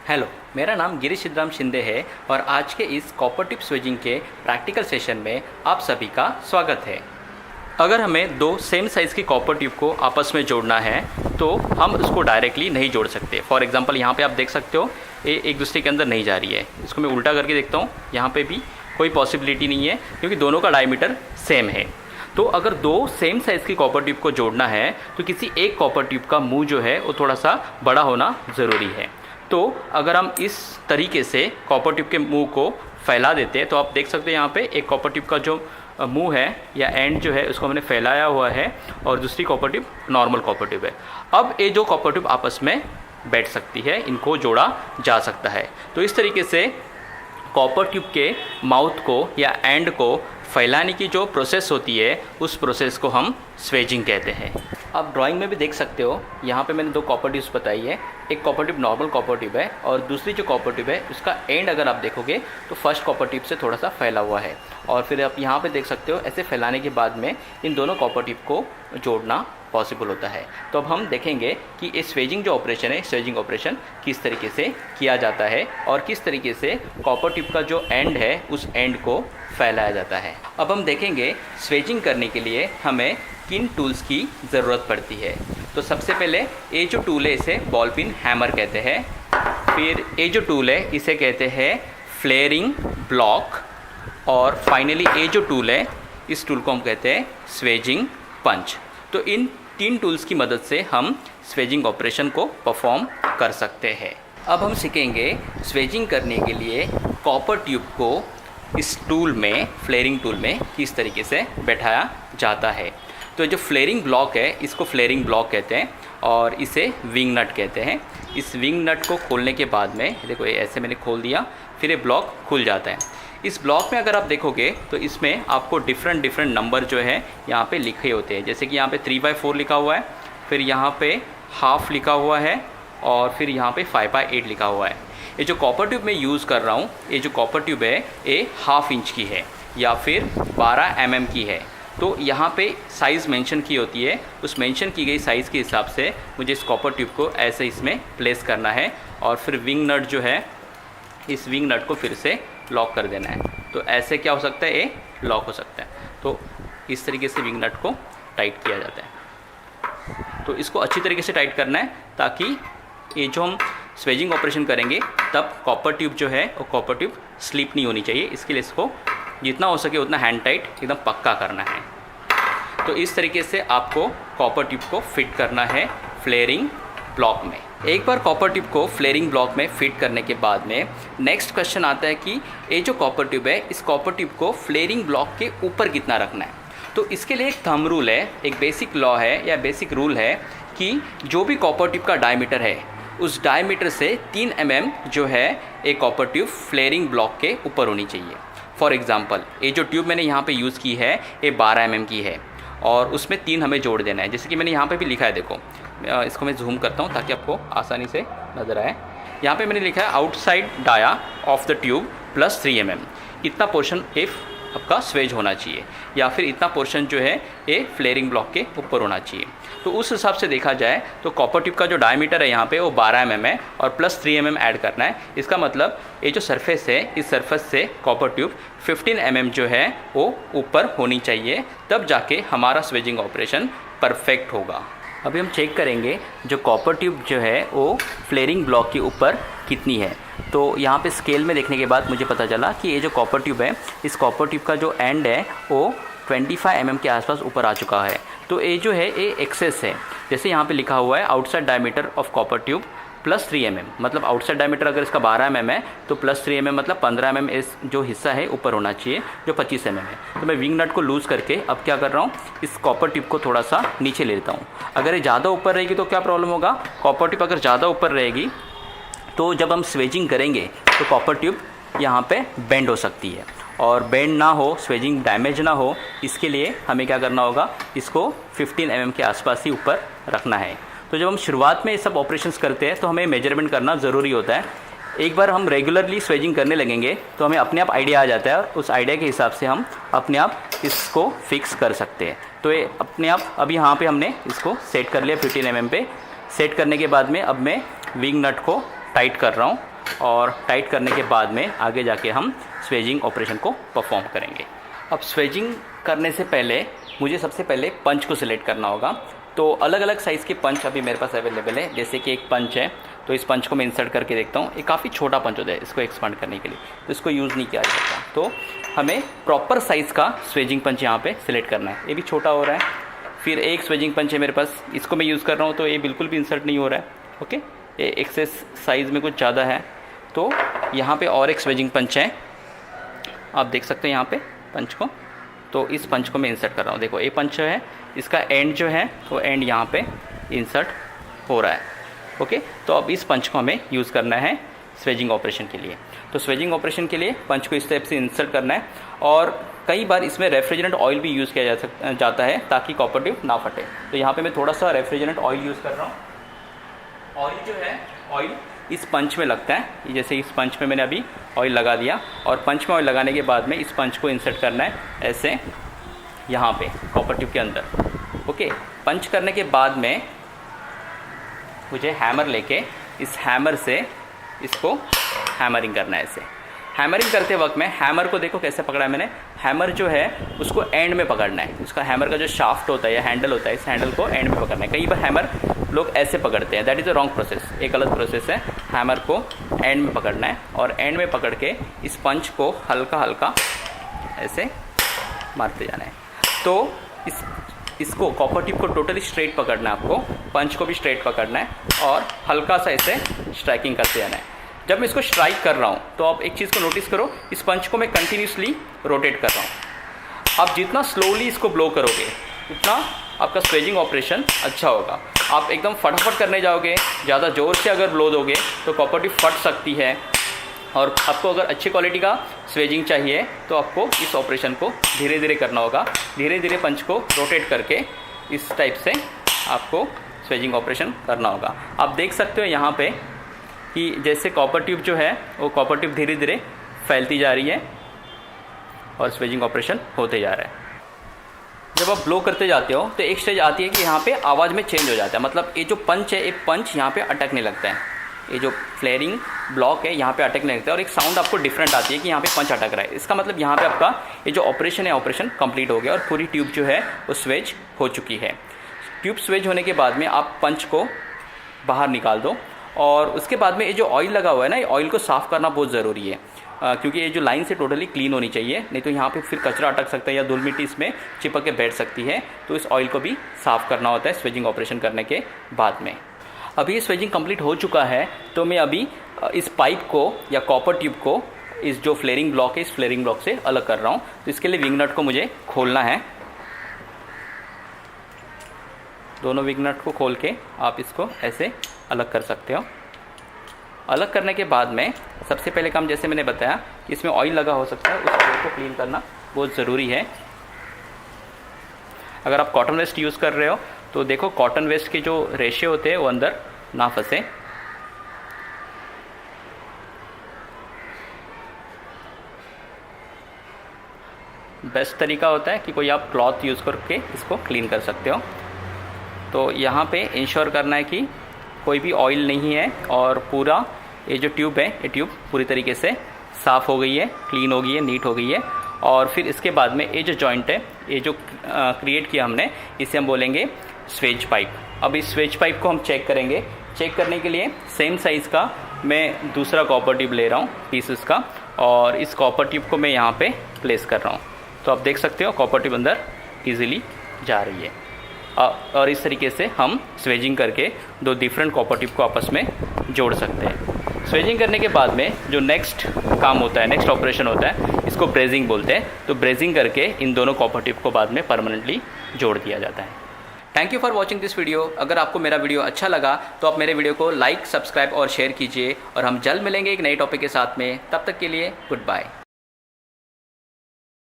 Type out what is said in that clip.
Hello, मेरा नाम गिरीश सिद्धराम शिंदे है और आज के इस कॉपर टिप स्विचिंग के प्रैक्टिकल सेशन में आप सभी का स्वागत है। अगर हमें दो सेम साइज़ की कॉपर ट्यूब को आपस में जोड़ना है तो हम उसको डायरेक्टली नहीं जोड़ सकते। फॉर एग्जांपल यहाँ पे आप देख सकते हो ये एक दूसरे के अंदर नहीं जा रही है। इसको मैं उल्टा करके देखता हूँ, यहाँ पे भी कोई पॉसिबिलिटी नहीं है क्योंकि दोनों का डायमीटर सेम है। तो अगर दो सेम साइज़ की कॉपर ट्यूब को जोड़ना है तो किसी एक कॉपर ट्यूब का मुँह जो है वो थोड़ा सा बड़ा होना ज़रूरी है। तो अगर हम इस तरीके से कॉपर ट्यूब के मुंह को फैला देते हैं तो आप देख सकते हैं यहाँ पे एक कॉपर ट्यूब का जो मुंह है या एंड जो है उसको हमने फैलाया हुआ है और दूसरी copper tube normal copper tube है। अब ये जो कॉपर ट्यूब आपस में बैठ सकती है, इनको जोड़ा जा सकता है। तो इस तरीके से कॉपर ट्यूब के माउथ को या एंड को फैलाने की जो प्रोसेस होती है उस प्रोसेस को हम स्वेजिंग कहते हैं। आप ड्राइंग में भी देख सकते हो, यहाँ पे मैंने दो कॉपर ट्यूब्स बताई है। एक copper tube normal copper tube है और दूसरी जो कॉपर ट्यूब है उसका एंड अगर आप देखोगे तो फर्स्ट कॉपर ट्यूब से थोड़ा सा फैला हुआ है। और फिर आप यहाँ पे देख सकते हो ऐसे फैलाने के बाद में इन दोनों कॉपर ट्यूब को जोड़ना पॉसिबल होता है। तो अब हम देखेंगे कि ये स्वेजिंग जो ऑपरेशन है, स्वेजिंग ऑपरेशन किस तरीके से किया जाता है और किस तरीके से कॉपर ट्यूब का जो एंड है उस एंड को फैलाया जाता है। अब हम देखेंगे स्वेजिंग करने के लिए हमें किन टूल्स की ज़रूरत पड़ती है। तो सबसे पहले ये जो टूल है इसे बॉल पिन हैमर कहते हैं। फिर ये जो टूल है इसे कहते हैं फ्लेयरिंग ब्लॉक और फाइनली ये जो टूल है इस टूल को हम कहते हैं स्वेजिंग पंच। तो इन तीन टूल्स की मदद से हम स्वेजिंग ऑपरेशन को परफॉर्म कर सकते हैं। अब हम सीखेंगे स्वेजिंग करने के लिए कॉपर ट्यूब को इस टूल में, फ्लेयरिंग टूल में किस तरीके से बैठाया जाता है। तो जो फ्लेयरिंग ब्लॉक है इसको फ्लेयरिंग ब्लॉक कहते हैं और इसे विंग नट कहते हैं। इस विंग नट को खोलने के बाद में देखो ये ऐसे मैंने खोल दिया, फिर ये ब्लॉक खुल जाता है। इस ब्लॉक में अगर आप देखोगे तो इसमें आपको डिफरेंट नंबर जो है यहाँ पे लिखे होते हैं। जैसे कि यहाँ पे 3/4 लिखा हुआ है, फिर यहाँ पे हाफ लिखा हुआ है और फिर यहाँ पे 5/8 लिखा हुआ है। ये जो कॉपर ट्यूब मैं यूज़ कर रहा हूँ, ये जो कॉपर ट्यूब है ये 1/2 इंच की है या फिर 12 mm की है। तो यहाँ पे साइज़ मेंशन की होती है, उस मेंशन की गई साइज़ के हिसाब से मुझे इस कॉपर ट्यूब को ऐसे इसमें प्लेस करना है और फिर विंग नट जो है इस विंग नट को फिर से लॉक कर देना है। तो ऐसे क्या हो सकता है, ये लॉक हो सकता है। तो इस तरीके से विंग नट को टाइट किया जाता है। तो इसको अच्छी तरीके से टाइट करना है ताकि ये जो हम स्वेजिंग ऑपरेशन करेंगे तब कॉपर ट्यूब जो है वो कॉपर ट्यूब स्लिप नहीं होनी चाहिए। इसके लिए इसको जितना हो सके उतना हैंड टाइट एकदम पक्का करना है। तो इस तरीके से आपको कॉपर ट्यूब को फिट करना है फ्लेयरिंग ब्लॉक में। एक बार कॉपर ट्यूब को फ्लेयरिंग ब्लॉक में फिट करने के बाद में नेक्स्ट क्वेश्चन आता है कि ये जो कॉपर ट्यूब है इस कॉपर ट्यूब को फ्लेयरिंग ब्लॉक के ऊपर कितना रखना है। तो इसके लिए एक थंब रूल है, एक बेसिक लॉ है या बेसिक रूल है कि जो भी कॉपर ट्यूब का डायमीटर है उस डायमीटर से 3 mm जो है एक कॉपर ट्यूब फ्लेयरिंग ब्लॉक के ऊपर होनी चाहिए। फॉर एग्जांपल ये जो ट्यूब मैंने यहाँ पे यूज़ की है ये 12 mm की है और उसमें 3 हमें जोड़ देना है। जैसे कि मैंने यहाँ पे भी लिखा है, देखो इसको मैं जूम करता हूँ ताकि आपको आसानी से नज़र आए। यहाँ पे मैंने लिखा है outside dia of the tube plus 3 mm। इतना पोर्शन इफ़ आपका स्वेज होना चाहिए या फिर इतना पोर्शन जो है ये फ्लेयरिंग ब्लॉक के ऊपर होना चाहिए। तो उस हिसाब से देखा जाए तो कॉपर ट्यूब का जो डायमीटर है यहाँ पे वो 12 mm है और प्लस 3 mm ऐड करना है। इसका मतलब ये जो सरफेस है इस सरफेस से कॉपर ट्यूब 15 mm जो है वो ऊपर होनी चाहिए, तब जाके हमारा स्वेजिंग ऑपरेशन परफेक्ट होगा। अभी हम चेक करेंगे जो कॉपर ट्यूब जो है वो फ्लेयरिंग ब्लॉक के ऊपर कितनी है। तो यहाँ पे स्केल में देखने के बाद मुझे पता चला कि ये जो कॉपर ट्यूब है इस कॉपर ट्यूब का जो एंड है वो 25 mm के आसपास ऊपर आ चुका है। तो ये जो है ये एक्सेस है। जैसे यहाँ पे लिखा हुआ है outside diameter of copper tube plus 3 mm, मतलब आउटसाइड डायमीटर अगर इसका 12 mm है तो प्लस 3 mm मतलब 15 mm इस जो हिस्सा है ऊपर होना चाहिए जो 25 mm है। तो मैं विंग नट को लूज़ करके अब क्या कर रहा हूँ, इस कॉपर ट्यूब को थोड़ा सा नीचे ले लेता हूँ। अगर ये ज़्यादा ऊपर रहेगी तो क्या प्रॉब्लम होगा, कॉपर ट्यूब अगर ज़्यादा ऊपर रहेगी तो जब हम स्वेजिंग करेंगे तो कॉपर ट्यूब यहाँ पे बेंड हो सकती है और बेंड ना हो, स्वेजिंग डैमेज ना हो, इसके लिए हमें क्या करना होगा, इसको 15 mm के आसपास ही ऊपर रखना है। तो जब हम शुरुआत में ये सब ऑपरेशंस करते हैं तो हमें मेजरमेंट करना ज़रूरी होता है। एक बार हम रेगुलरली स्वेजिंग करने लगेंगे तो हमें अपने आप आइडिया आ जाता है और उस आइडिया के हिसाब से हम अपने आप इसको फिक्स कर सकते हैं। तो ये अपने आप अब यहाँ पे हमने इसको सेट कर लिया 15 mm पे। सेट करने के बाद में अब मैं विंग नट को टाइट कर रहा हूँ और टाइट करने के बाद में आगे जाके हम स्वेजिंग ऑपरेशन को परफॉर्म करेंगे। अब स्वेजिंग करने से पहले मुझे सबसे पहले पंच को सिलेक्ट करना होगा। तो अलग अलग साइज़ के पंच अभी मेरे पास अवेलेबल है। जैसे कि एक पंच है, तो इस पंच को मैं इंसर्ट करके देखता हूँ। ये काफ़ी छोटा पंच होता है इसको एक्सपांड करने के लिए, तो इसको यूज़ नहीं किया जा सकता। तो हमें प्रॉपर साइज़ का स्वेजिंग पंच यहाँ पे सिलेक्ट करना है। ये भी छोटा हो रहा है। फिर एक स्वेजिंग पंच है मेरे पास, इसको मैं यूज़ कर रहा हूँ, तो ये बिल्कुल भी इंसर्ट नहीं हो रहा है। ओके, ये एक्सेस साइज़ में कुछ ज़्यादा है। तो यहाँ पे और एक स्वेजिंग पंच है, आप देख सकते हैं यहाँ पे पंच को। तो इस पंच को मैं इंसर्ट कर रहा हूँ। देखो ये पंच है, इसका एंड जो है वो एंड यहाँ पे इंसर्ट हो रहा है। ओके, तो अब इस पंच को हमें यूज़ करना है स्वेजिंग ऑपरेशन के लिए। तो स्वेजिंग ऑपरेशन के लिए पंच को इस टाइप से इंसर्ट करना है। और कई बार इसमें रेफ्रिजरेंट ऑयल भी यूज़ किया जाता है ताकि कॉपर ट्यूब ना फटे। तो यहाँ पे मैं थोड़ा सा रेफ्रिजरेंट ऑयल यूज़ कर रहा हूँ। ऑयल जो है, ऑयल इस पंच में लगता है। जैसे इस पंच में मैंने अभी ऑयल लगा दिया, और पंच में ऑयल लगाने के बाद में इस पंच को इंसर्ट करना है ऐसे यहाँ पे कॉपर ट्यूब के अंदर। ओके, पंच करने के बाद में मुझे हैमर लेके इस हैमर से इसको हैमरिंग करना है ऐसे। हैमरिंग करते वक्त में हैमर को देखो कैसे पकड़ा है मैंने। हैमर जो है उसको एंड में पकड़ना है। उसका हैमर का जो शाफ्ट होता है या हैंडल होता है, इस हैंडल को एंड में पकड़ना है। कई बार हैमर लोग ऐसे पकड़ते हैं, that is a wrong process. एक गलत प्रोसेस है। हैमर को एंड में पकड़ना है और एंड में पकड़ के इस पंच को हल्का हल्का ऐसे मारते जाना है। तो इसको कॉपर ट्यूब को टोटली स्ट्रेट पकड़ना है आपको, पंच को भी स्ट्रेट पकड़ना है और हल्का सा ऐसे स्ट्राइकिंग करते जाना है। जब मैं इसको स्ट्राइक कर रहा हूँ तो आप एक चीज़ को नोटिस करो, इस पंच को मैं कंटिन्यूसली रोटेट कर रहा हूँ। आप जितना स्लोली इसको ब्लो करोगे उतना आपका स्वेजिंग ऑपरेशन अच्छा होगा। आप एकदम फटाफट करने जाओगे, ज़्यादा ज़ोर से अगर ब्लो दोगे तो कॉपर ट्यूब फट सकती है। और आपको अगर अच्छी क्वालिटी का स्वेजिंग चाहिए तो आपको इस ऑपरेशन को धीरे धीरे करना होगा। धीरे धीरे पंच को रोटेट करके इस टाइप से आपको स्वेजिंग ऑपरेशन करना होगा। आप देख सकते हो यहाँ पे कि जैसे कॉपर ट्यूब जो है वो कॉपर ट्यूब धीरे धीरे फैलती जा रही है और स्वेजिंग ऑपरेशन होते जा रहा है। जब आप ब्लो करते जाते हो तो एक स्टेज आती है कि यहाँ पे आवाज़ में चेंज हो जाता है। मतलब ये जो पंच है, ये पंच यहाँ पे अटकने लगता है। ये जो फ्लेयरिंग ब्लॉक है यहाँ पे अटकने लगता है और एक साउंड आपको डिफरेंट आती है कि यहाँ पे पंच अटक रहा है। इसका मतलब यहाँ पे आपका ये जो ऑपरेशन है, ऑपरेशन कंप्लीट हो गया और पूरी ट्यूब जो है वो स्वेज हो चुकी है। ट्यूब स्वेज होने के बाद में आप पंच को बाहर निकाल दो और उसके बाद में ये जो ऑयल लगा हुआ है ना, ये ऑयल को साफ़ करना बहुत ज़रूरी है। क्योंकि ये जो लाइन से टोटली क्लीन होनी चाहिए, नहीं तो यहाँ पे फिर कचरा अटक सकता है या धूल मिट्टी इसमें चिपक के बैठ सकती है। तो इस ऑयल को भी साफ़ करना होता है स्वेजिंग ऑपरेशन करने के बाद में। अभी ये स्वेजिंग कंप्लीट हो चुका है, तो मैं अभी इस पाइप को या कॉपर ट्यूब को इस जो फ्लेयरिंग ब्लॉक है, इस फ्लेयरिंग ब्लॉक से अलग कर रहा हूँ। तो इसके लिए विंग नट को मुझे खोलना है। दोनों विंग नट को खोल के आप इसको ऐसे अलग कर सकते हो। अलग करने के बाद में सबसे पहले काम, जैसे मैंने बताया कि इसमें ऑयल लगा हो सकता है, उस ऑयल को क्लीन करना बहुत ज़रूरी है। अगर आप कॉटन वेस्ट यूज़ कर रहे हो तो देखो कॉटन वेस्ट के जो रेशे होते हैं वो अंदर ना फंसे। बेस्ट तरीका होता है कि कोई आप क्लॉथ यूज़ करके इसको क्लीन कर सकते हो। तो यहाँ पे इंश्योर करना है कि कोई भी ऑयल नहीं है और पूरा ये जो ट्यूब है, ये ट्यूब पूरी तरीके से साफ़ हो गई है, क्लीन हो गई है, नीट हो गई है। और फिर इसके बाद में ये जो जॉइंट है, ये जो क्रिएट किया हमने, इसे हम बोलेंगे स्वेज पाइप। अब इस स्वेज पाइप को हम चेक करेंगे। चेक करने के लिए सेम साइज़ का मैं दूसरा कॉपर ट्यूब ले रहा हूँ पीसेस का, और इस कॉपर ट्यूब को मैं यहाँ पे प्लेस कर रहा हूँ। तो आप देख सकते हो कॉपर ट्यूब अंदर ईजिली जा रही है। और इस तरीके से हम स्वेजिंग करके दो डिफरेंट कॉपर ट्यूब को आपस में जोड़ सकते हैं। स्वेजिंग करने के बाद में जो नेक्स्ट काम होता है, नेक्स्ट ऑपरेशन होता है, इसको ब्रेजिंग बोलते हैं। तो ब्रेजिंग करके इन दोनों कॉपर ट्यूब को बाद में परमानेंटली जोड़ दिया जाता है। Thank you for watching this video. अगर आपको मेरा वीडियो अच्छा लगा तो आप मेरे वीडियो को लाइक, सब्सक्राइब और शेयर कीजिए। और हम जल्द मिलेंगे एक नए टॉपिक के साथ में। तब तक के लिए गुड बाय।